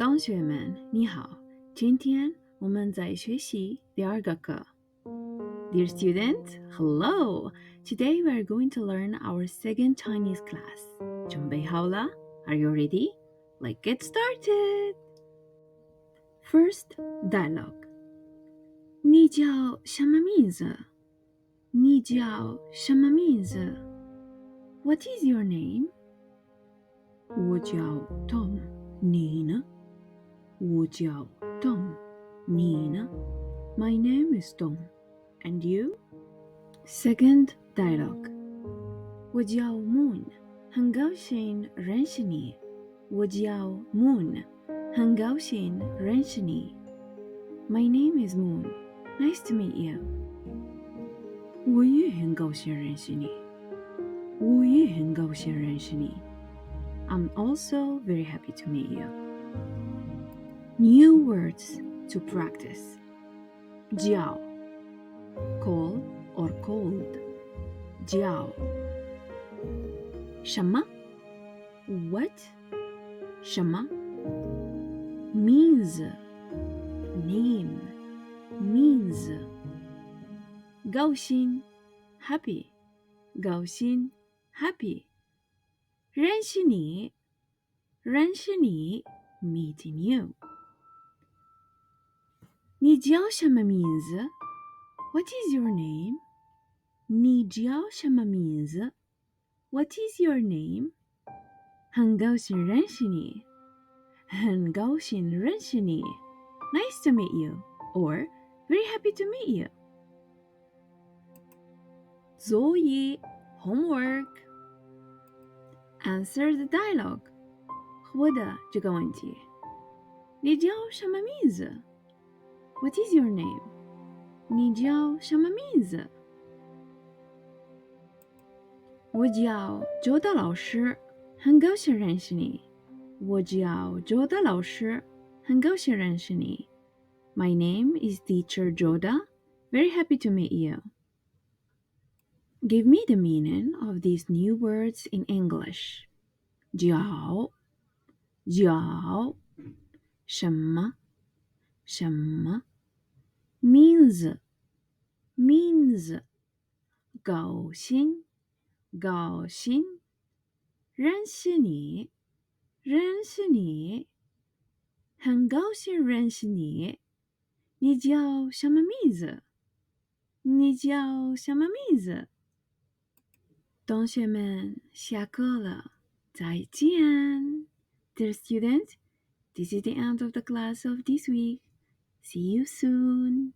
同学们，你好，今天我们在学习第二个课。Dear students, hello! Today we are going to learn our second Chinese class. 准备好了? Are you ready? Let's get started! First, dialogue. 你叫什么名字? 你叫什么名字? What is your name? 我叫 Tom. 你呢? 我叫 Tom. 你呢? My name is Tom. And you? Second dialogue. 我叫 Moon. 很高兴认识你。我叫 Moon. 很高兴认识你。My name is Moon. Nice to meet you. 我也很高兴认识你。我也很高兴认识你。I'm also very happy to meet you. New words to practice. jiào, call or cold. jiào. 什么 what 什么 means name means 高兴 happy 高兴 happy 认识你 meeting you 你叫什么名字 What is your name? 你叫什么名字 What is your name? 很高兴认识你很高兴认识你 Nice to meet you or very happy to meet you 作业 homework Answer the dialogue 回答这个问题你叫什么名字 What is your name? 你叫什么名字我叫周大老师很高兴认识你我叫周大老师很高兴认识你 My name is Teacher Joda. Very happy to meet you. Give me the meaning of these new words in English. jiào, jiào, 什么什么 means means 高兴高兴认识你认识你很高兴认识你你叫什么名字你叫什么名字同学们下课了再见 Dear students, this is the end of the class of this week. See you soon.